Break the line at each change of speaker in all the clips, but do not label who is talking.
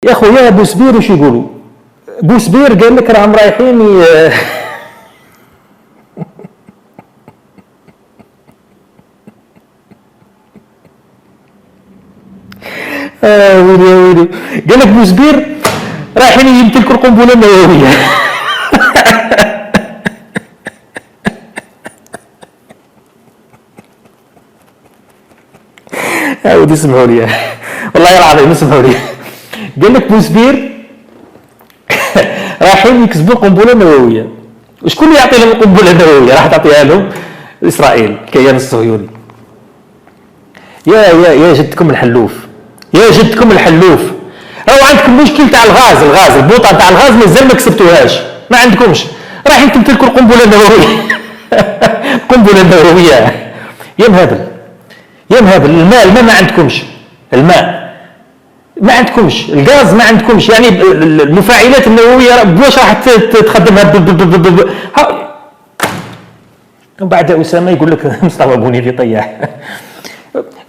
يا خويا بوسبير وش يقولوا؟ بوسبير قال لك راهم رايحين ويلي ويلي، قال لك بوسبير رايحين يمتلكوا القنبله النوويه. ودي اسمحوا لي والله العظيم اسمحوا لي، قال لك بوسبير رايحين يكسبوا القنبله النوويه. وشكون اللي يعطي لهم القنبله النوويه؟ راح تعطيها لهم اسرائيل، الكيان الصهيوني. يا جدكم الحلوف، يا جدكم الحلوف، راهو عندكم مشكل تاع الغاز البوطه تاع الغاز مازال ما كسبتوهاش، ما عندكمش، رايحين تمتلكوا القنبله النوويه. القنبله النوويه يا مهبل، يا مهبل. الماء ما عندكمش، الماء ما عندكمش، الغاز ما عندكمش، يعني المفاعلات النوويه بواش راح تخدمها؟ وبعد اسامه يقول لك مصطفى بوني اللي طيح.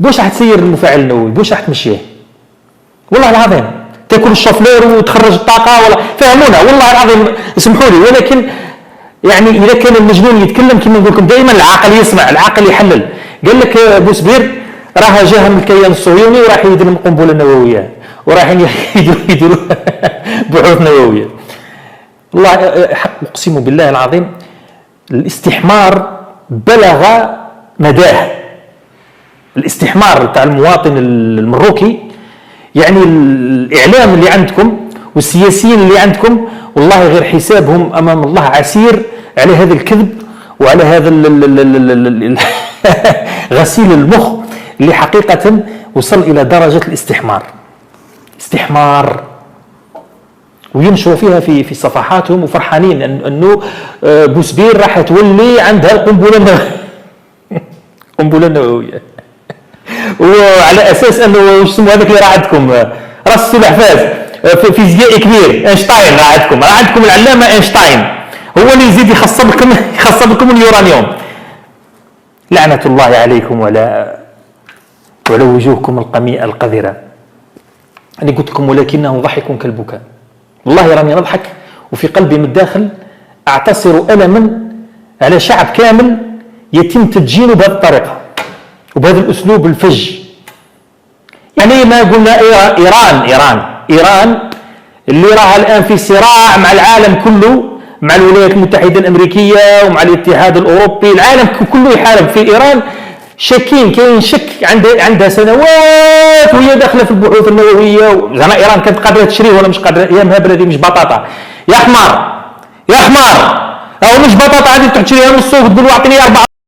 بواش راح تسير المفاعل النووي؟ بواش راح تمشيه؟ والله العظيم تاكل الشوفلير وتخرج الطاقه ولا فهمونا، والله العظيم اسمحوا لي. ولكن يعني اذا كان المجنون يتكلم كما نقول لكم دائما، العاقل يسمع، العاقل يحلل. قال لك بوسبير راه جاه من الكيان الصهيوني وراح يدير القنبله النوويه، ورايحين يديروا بحوث نوويه. والله حق اقسم بالله العظيم الاستحمار بلغ مداه. الاستحمار تاع المواطن المروكي، يعني الاعلام اللي عندكم والسياسيين اللي عندكم والله غير حسابهم امام الله عسير على هذا الكذب وعلى هذا غسيل المخ اللي حقيقة وصل إلى درجة الاستحمار. استحمار، وينشروا فيها في صفحاتهم وفرحانين أنه بوسبير راح تولي عندها القنبلة النووية. وعلى أساس أنه وش اسمه هذاك اللي راه عندكم راس السلحفاز فيزيائي كبير اينشتاين، راه عندكم العلامة اينشتاين هو اللي يزيد يخصب لكم اليورانيوم. لعنة الله عليكم وعلى وجوهكم القميئة القذرة. أنا قلت لكم ولكنه ضحك كالبكاء. والله راني نضحك وفي قلبي من الداخل أعتصر ألما على شعب كامل يتم تدجينه بهذه الطريقة وبهذا الأسلوب الفج. يعني ما قلنا إيران اللي راها الآن في صراع مع العالم كله، مع الولايات المتحدة الأمريكية ومع الاتحاد الأوروبي، العالم كله يحارب في إيران. شاكين، كاين شك عندها سنوات وهي داخله في البحوث النوويه. زعما ايران كانت قادره تشريه ولا مش قادره؟ يا مهبل هذه مش بطاطا يا حمار، يا حمار، او مش بطاطا هذه تشريها من السوق تقول اعطيني 4